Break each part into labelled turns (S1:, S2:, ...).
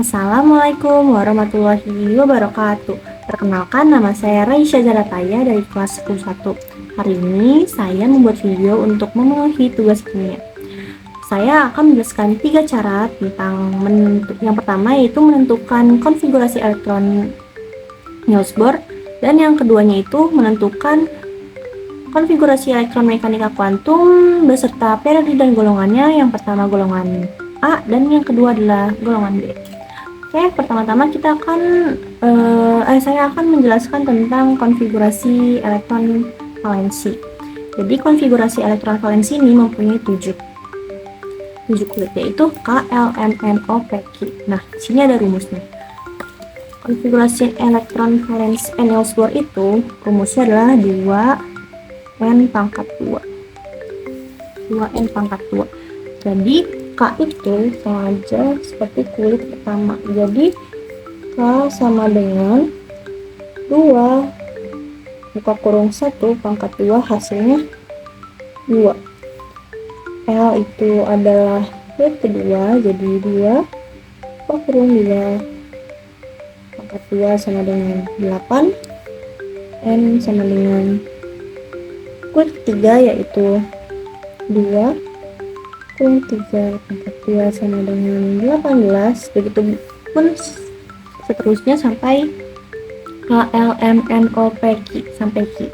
S1: Assalamualaikum warahmatullahi wabarakatuh. Perkenalkan, nama saya Raisya Zarataya dari kelas 11. Hari ini saya membuat video untuk memenuhi tugas kimia. Saya akan menjelaskan 3 cara tentang yang pertama yaitu menentukan konfigurasi elektron Niels Bohr, dan yang keduanya itu menentukan konfigurasi elektron mekanika kuantum beserta periode dan golongannya. Yang pertama golongan A dan yang kedua adalah golongan B. Oke, pertama-tama saya akan menjelaskan tentang konfigurasi elektron valensi. Jadi konfigurasi elektron valensi ini mempunyai 7 kulit, yaitu K, L, M, N, O, P, Q. Nah, sini ada rumusnya. Konfigurasi elektron valensi Niels Bohr itu rumusnya adalah 2n². Jadi K itu sama aja seperti kulit pertama. Jadi K sama dengan 2 buka kurung 1/2 hasilnya 2. L itu adalah kulit kedua, jadi 2 buka kurung 2/2 sama dengan 8. N sama dengan kulit ketiga yaitu 2 kurung 3/2 sama dengan 18. Begitu pun seterusnya sampai K, L, M, N, O, P, Q sampai Q.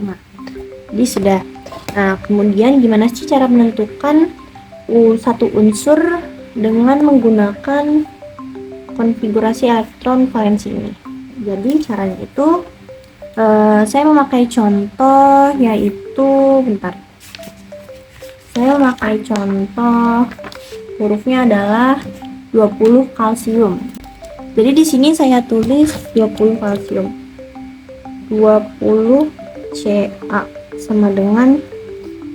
S1: Nah, jadi sudah. Nah, kemudian gimana sih cara menentukan satu unsur dengan menggunakan konfigurasi elektron valensi ini? Jadi caranya itu saya memakai contoh, yaitu saya memakai contoh hurufnya adalah 20 kalsium. Jadi di sini saya tulis 20 kalsium, 20 Ca sama dengan,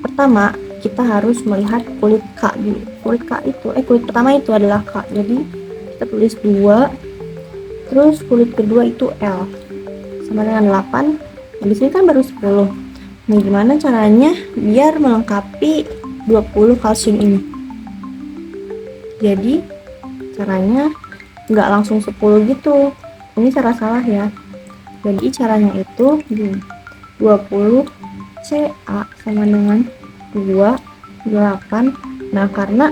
S1: pertama kita harus melihat kulit K dulu. Kulit pertama itu adalah K, jadi kita tulis 2, terus kulit kedua itu L sama dengan 8. Nah, di sini kan baru 10. Nah, gimana caranya biar melengkapi 20 kalsium ini? Jadi caranya nggak langsung 10 gitu, ini cara salah ya. Jadi caranya itu 20 Ca sama dengan 28. Nah, karena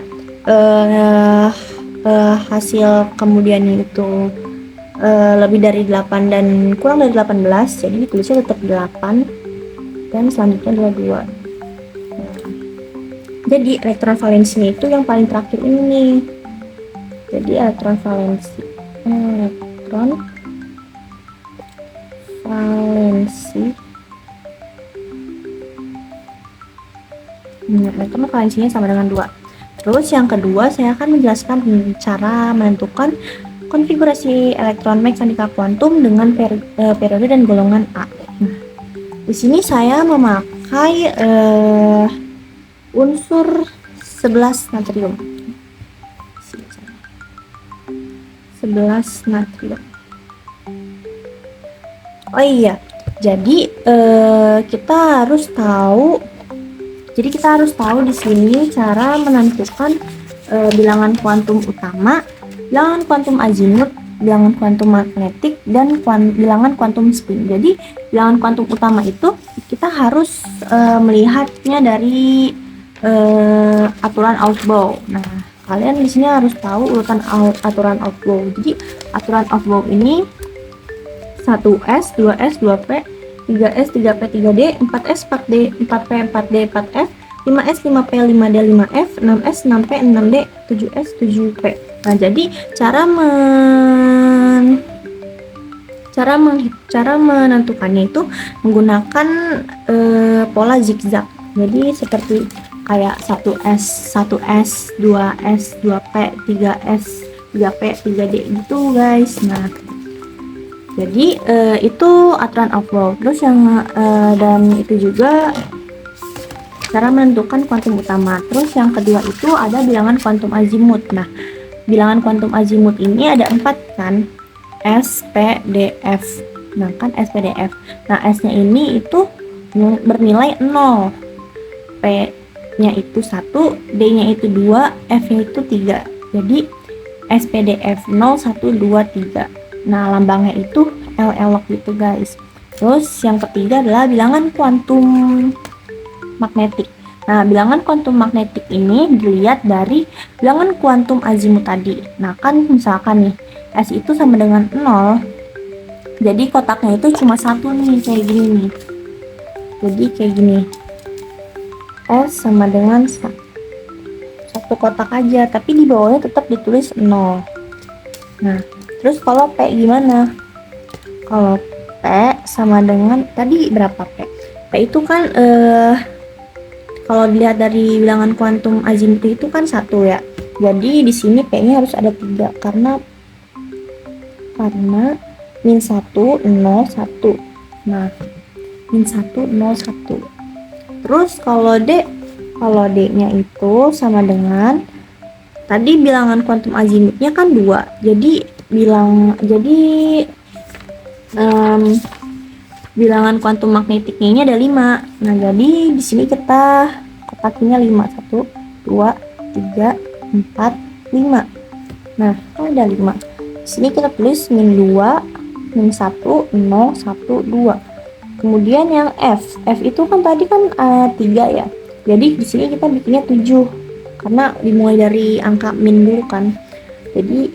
S1: hasil kemudiannya itu lebih dari 8 dan kurang dari 18, jadi ditulisnya tetap 8 dan selanjutnya adalah 2. Jadi elektron valensinya itu yang paling terakhir ini nih. Jadi elektron valensi elektron valensinya sama dengan 2. Terus yang kedua saya akan menjelaskan cara menentukan konfigurasi elektron mekanika kuantum dengan periode dan golongan A. Nah, di sini saya memakai unsur 11 natrium. 11 natrium. Oh iya, jadi kita harus tahu di sini cara menentukan bilangan kuantum utama, bilangan kuantum azimut, bilangan kuantum magnetik, dan bilangan kuantum spin. Jadi bilangan kuantum utama itu kita harus melihatnya dari aturan Aufbau. Nah, kalian di sini harus tahu urutan aturan Aufbau. Jadi aturan Aufbau ini 1s, 2s, 2p, 3s, 3p, 3d, 4s, 4d, 4p, 4d, 4f, 5s, 5p, 5d, 5f, 6s, 6p, 6d, 7s, 7p. Nah, jadi cara menentukannya itu menggunakan pola zigzag. Jadi seperti kayak 1s, 1s, 2s, 2p, 3s, 3p, 3d gitu guys. Nah, jadi itu aturan Aufbau. Terus dan itu juga cara menentukan kuantum utama. Terus yang kedua itu ada bilangan kuantum azimut. Nah, bilangan kuantum azimut ini ada 4 kan, S, P, D, F. sedangkan SPDF. Nah, S-nya ini itu bernilai 0, P-nya itu 1, D-nya itu 2, F-nya itu 3. Jadi SPDF 0, 1, 2, 3. Nah, lambangnya itu elok gitu guys. Terus yang ketiga adalah bilangan kuantum magnetik. Nah, bilangan kuantum magnetik ini dilihat dari bilangan kuantum azimut tadi. Nah, kan misalkan nih, S itu sama dengan 0, jadi kotaknya itu cuma satu nih, kayak gini nih. Jadi kayak gini. S sama dengan satu kotak aja, tapi di bawahnya tetap ditulis 0. Nah, terus kalau P gimana? Kalau P sama dengan tadi berapa P? P itu kan kalau dilihat dari bilangan kuantum azimut itu kan 1 ya. Jadi di sini P-nya harus ada 3 karena min 1 0 1. Nah, min 1 0 1. Terus kalau D-nya itu sama dengan tadi bilangan kuantum azimutnya kan 2. Jadi bilangan kuantum magnetiknya ini ada 5. Nah, jadi di sini kita kotaknya 5. 1, 2, 3, 4, 5. Nah, ada 5. Di sini kita tulis min 2, min 1, 0, 1, 2. Kemudian yang F itu kan tadi kan 3 ya. Jadi di sini kita bikinnya 7 karena dimulai dari angka min dulu kan. Jadi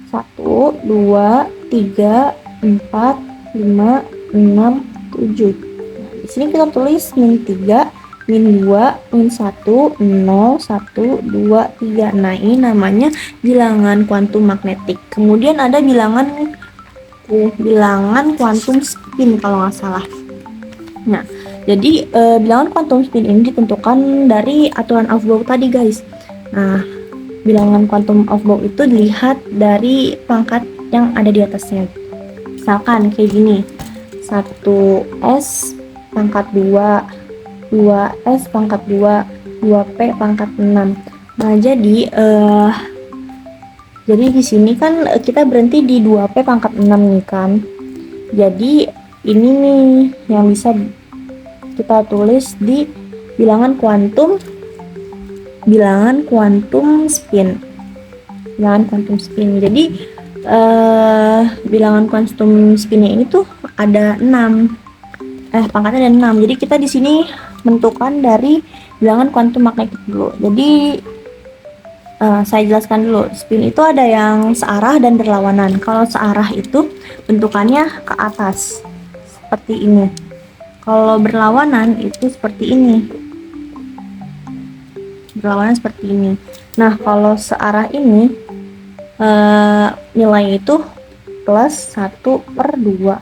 S1: 1, 2, 3, 4, 5, 6, 7. Nah, di sini kita tulis min 3, min 2, min 1, 0, 1, 2, 3. Nah, ini namanya bilangan kuantum magnetik. Kemudian ada bilangan kuantum spin kalau nggak salah. Nah, jadi bilangan kuantum spin ini ditentukan dari aturan Aufbau tadi guys. Nah, bilangan kuantum Aufbau itu dilihat dari pangkat yang ada di atasnya. Misalkan kayak gini, 1S pangkat 2, 2S pangkat 2, 2P pangkat 6. Nah, jadi di sini kan kita berhenti di 2P pangkat 6 nih kan. Jadi ini nih yang bisa kita tulis di bilangan kuantum spin. Bilangan kuantum spin. Jadi bilangan kuantum spinnya ini tuh ada 6. Pangkatnya ada 6. Jadi kita di sini menentukan dari bilangan kuantum magnetik dulu. Jadi saya jelaskan dulu. Spin itu ada yang searah dan berlawanan. Kalau searah itu bentukannya ke atas seperti ini. Kalau berlawanan itu seperti ini. Berlawanan seperti ini. Nah, kalau searah ini nilainya itu plus 1/2.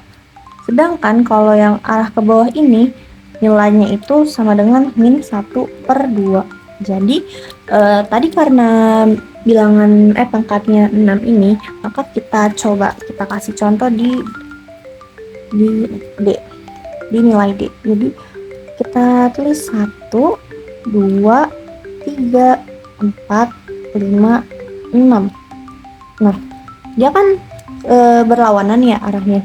S1: Sedangkan kalau yang arah ke bawah ini nilainya itu sama dengan min 1/2. Jadi tadi karena bilangan pangkatnya 6 ini, maka kita kasih contoh di D, di nilai D. Jadi kita tulis 1, 2, 3, 4, 5, 6. Nah, dia kan berlawanan ya arahnya.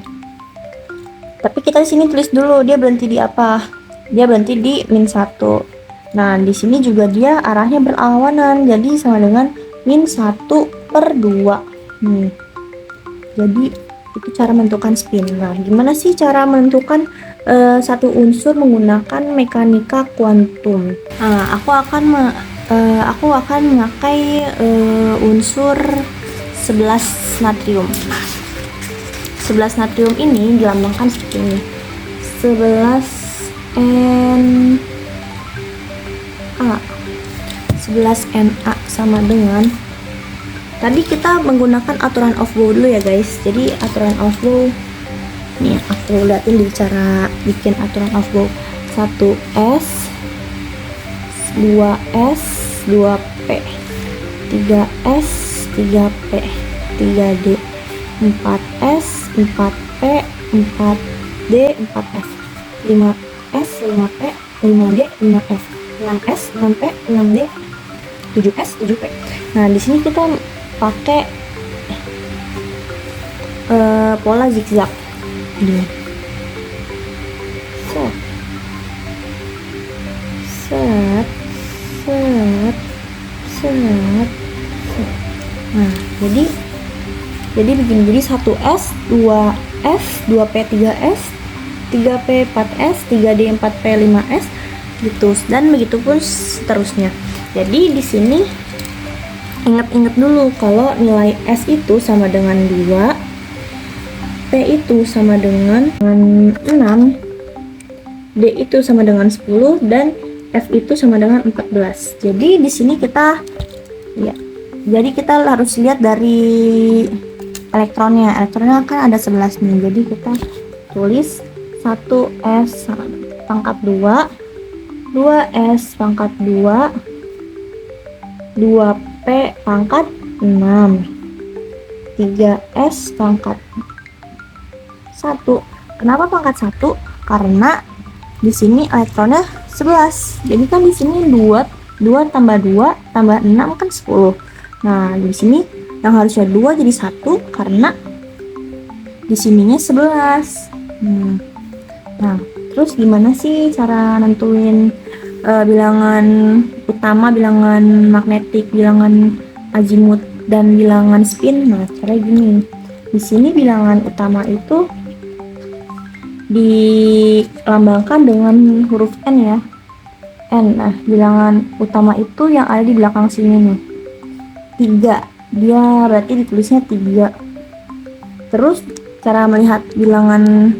S1: Tapi kita di sini tulis dulu dia berhenti di apa? Dia berhenti di min 1. Nah, di sini juga dia arahnya berlawanan, jadi sama dengan min 1/2. Jadi itu cara menentukan spin. Nah, gimana sih cara menentukan satu unsur menggunakan mekanika kuantum? Aku akan memakai unsur 11 natrium. 11 natrium ini dilambangkan seperti ini. 11 Na. 11 Na sama dengan, tadi kita menggunakan aturan Aufbau dulu ya guys. Jadi aturan Aufbau nih aku liatin di cara bikin aturan Aufbau. 1S, 2S, 2P, 3S, 3P, 3D, 4S, 4P, 4D, 4F, 5S, 5P, 5D, 5F, 6S, 6P, 6D, 7S, 7P. Nah, di sini kita pakai pola zigzag. Gini. Set. Set. Set. Set. Set. Nah, jadi begini. Jadi 1S, 2F, 2P, 3S, 3P, 4S, 3D, 4P, 5S gitu, dan begitu pun seterusnya. Jadi di sini ingat-ingat dulu kalau nilai S itu sama dengan 2, P itu sama dengan 6, D itu sama dengan 10, dan F itu sama dengan 14. Jadi di sini kita harus lihat dari elektronnya. Elektronnya kan ada 11 nih. Jadi kita tulis 1S pangkat 2, 2S pangkat 2, 2P pangkat 6, 3S pangkat 1. Kenapa pangkat 1? Karena di sini elektronnya 11. Jadi kan di sini 2 tambah 2 tambah 6 kan 10. Nah, di sini yang harusnya 2 jadi 1 karena di sininya 11. Nah, terus gimana sih cara nentuin bilangan utama, bilangan magnetik, bilangan azimut, dan bilangan spin? Nah, cara gini. Di sini bilangan utama itu dilambangkan dengan huruf N ya. N. Nah, bilangan utama itu yang ada di belakang sini nih. 3. Dia berarti ditulisnya 3. Terus cara melihat bilangan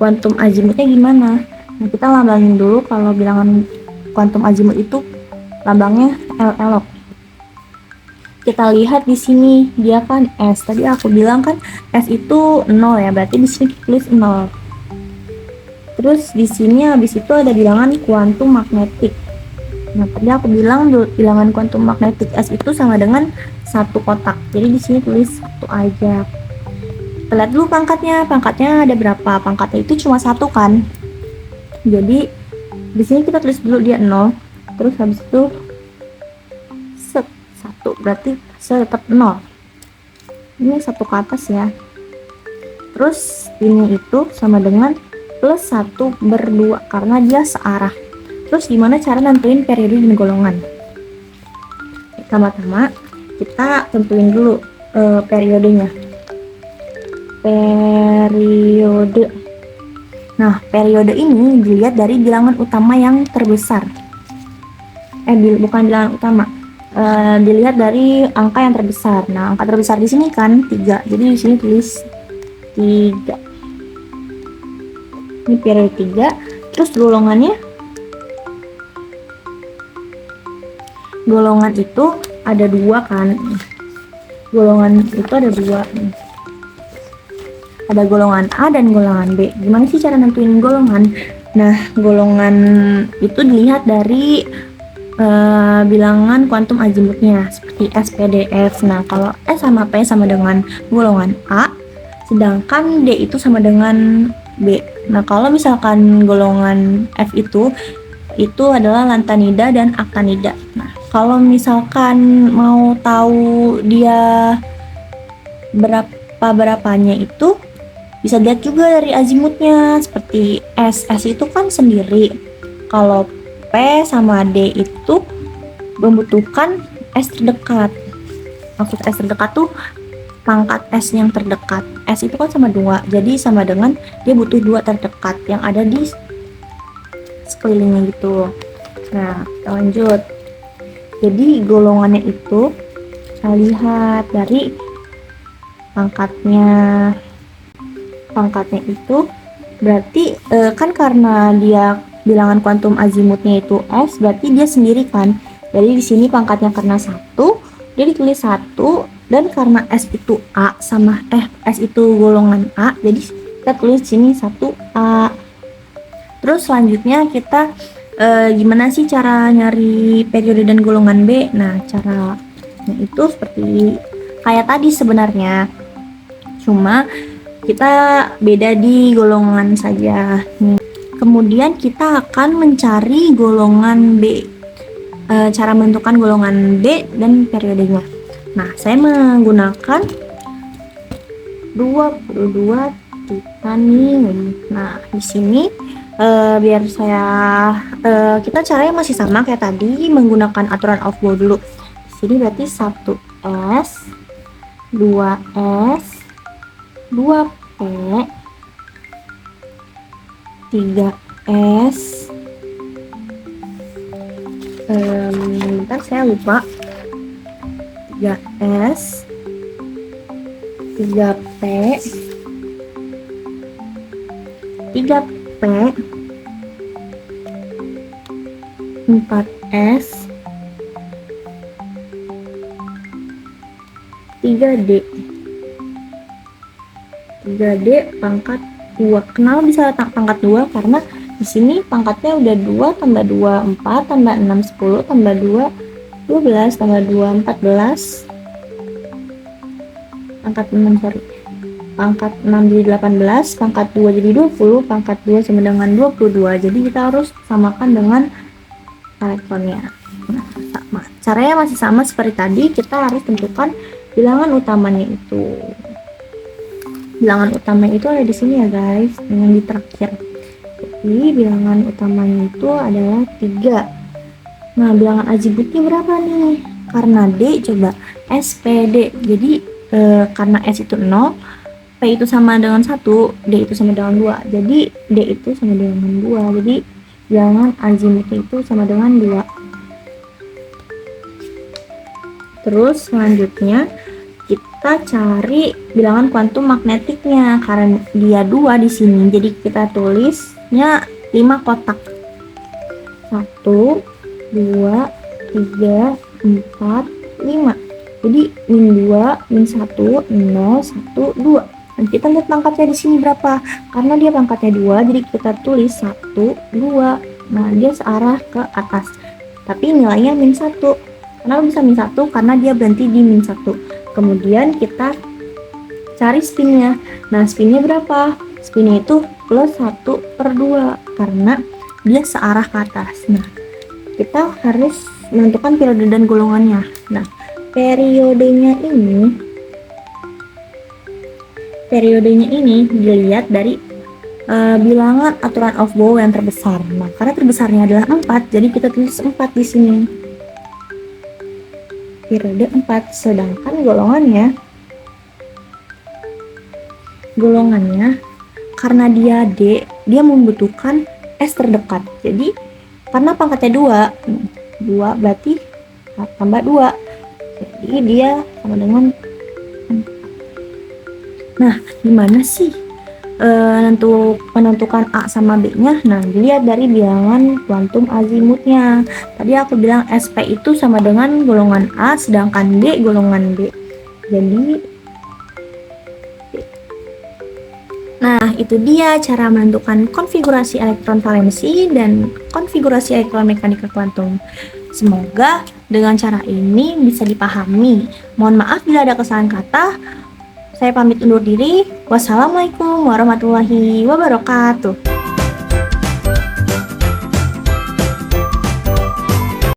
S1: kuantum azimutnya gimana? Nah, kita lambangin dulu. Kalau bilangan kuantum azimut itu lambangnya elok. Kita lihat di sini dia kan S. Tadi aku bilang kan S itu 0 ya, berarti di sini tulis 0. Terus di sini habis itu ada bilangan kuantum magnetik. Nah, tadi aku bilang bilangan kuantum magnetik S itu sama dengan 1 kotak. Jadi di sini tulis 1 aja. Kita lihat dulu pangkatnya. Pangkatnya ada berapa? Pangkatnya itu cuma 1 kan. Jadi di sini kita tulis dulu dia 0. Terus habis itu 1, berarti tetap 0. Ini 1 ke atas ya. Terus ini itu sama dengan plus 1 berdua karena dia searah. Terus gimana cara nentuin periode dan golongan? Pertama-tama kita tentuin dulu periodenya. Periode. Nah, periode ini dilihat dari bilangan utama yang terbesar. Bukan bilangan utama. Dilihat dari angka yang terbesar. Nah, angka terbesar di sini kan 3. Jadi di sini tulis 3. Ini periode 3. Terus golongannya, golongan itu ada 2 kan. Golongan itu ada 2. Ada golongan A dan golongan B. Gimana sih cara nentuin golongan? Nah, golongan itu dilihat dari bilangan kuantum azimutnya seperti S, P, D, F. Nah, kalau S sama P sama dengan golongan A, sedangkan D itu sama dengan B. Nah, kalau misalkan golongan F itu adalah lantanida dan aktinida. Nah, kalau misalkan mau tahu dia berapanya itu bisa lihat juga dari azimutnya. Seperti S itu kan sendiri. Kalau P sama D itu membutuhkan S terdekat. Maksud S terdekat tuh pangkat S yang terdekat. S itu kan sama 2, jadi sama dengan dia butuh 2 terdekat yang ada di sekelilingnya gitu. Nah, kita lanjut. Jadi golongannya itu kita lihat dari pangkatnya. Pangkatnya itu berarti kan karena dia bilangan kuantum azimutnya itu S, berarti dia sendiri kan. Jadi di sini pangkatnya karena 1, dia ditulis 1, dan karena S itu A sama S itu golongan A, jadi kita tulis sini 1A. Terus selanjutnya kita gimana sih cara nyari periode dan golongan B? Nah, caranya itu seperti kayak tadi sebenarnya, cuma kita beda di golongan saja. Kemudian kita akan mencari golongan B. Cara menentukan golongan B dan periodenya. Nah, saya menggunakan 22 titanium. Nah, di sini biar kita caranya masih sama kayak tadi, menggunakan aturan Aufbau dulu. Di sini berarti 1S, 2S, 2P, 3S, bentar saya lupa, 3S, 3P, 3P, 4S, 3D. 3D pangkat 2. Kenapa bisa pangkat 2? Karena di sini pangkatnya udah 2 tambah 2 4 tambah 6 10 tambah 2 12 tambah 2 14. Pangkat 6 sorry. Pangkat 6 jadi 18, pangkat 2 jadi 20, pangkat 2 sama dengan 22. Jadi kita harus samakan dengan elektronnya. Nah, sama. Caranya masih sama seperti tadi, kita harus tentukan bilangan utamanya itu. Bilangan utama itu ada di sini ya guys, yang di terakhir. Jadi bilangan utamanya itu adalah 3. Nah, bilangan azimutnya berapa nih? Karena D, coba SPD. Jadi karena S itu 0, P itu sama dengan 1, D itu sama dengan 2. Jadi D itu sama dengan 2. Jadi bilangan azimutnya itu sama dengan 2. Terus selanjutnya kita cari bilangan kuantum magnetiknya, karena dia 2 di sini. Jadi kita tulisnya 5 kotak. 1 2 3 4 5. Jadi min 2 min 1 0 1 2. Dan kita lihat pangkatnya di sini berapa? Karena dia pangkatnya 2, jadi kita tulis 1 2. Nah, dia searah ke atas. Tapi nilainya min 1. Kenapa bisa min 1? Karena dia berhenti di min 1. Kemudian kita cari spinnya. Nah, spinnya berapa? Spinnya itu plus 1/2 karena dia searah ke atas. Nah, kita harus menentukan periode dan golongannya. Nah, periodenya ini dilihat dari bilangan aturan Aufbau yang terbesar. Nah, karena terbesarnya adalah 4, jadi kita tulis 4 di sini. Periode 4, sedangkan golongannya karena dia D, dia membutuhkan S terdekat. Jadi karena pangkatnya 2 berarti tambah 2. Jadi dia sama dengan 4. Nah, gimana sih menentukan A sama B-nya? Nah, dilihat dari bilangan kuantum azimutnya. Tadi aku bilang SP itu sama dengan golongan A, sedangkan D golongan B. Jadi, nah itu dia cara menentukan konfigurasi elektron valensi dan konfigurasi elektromekanika kuantum. Semoga dengan cara ini bisa dipahami. Mohon maaf bila ada kesalahan kata. Saya pamit undur diri. Wassalamualaikum warahmatullahi wabarakatuh.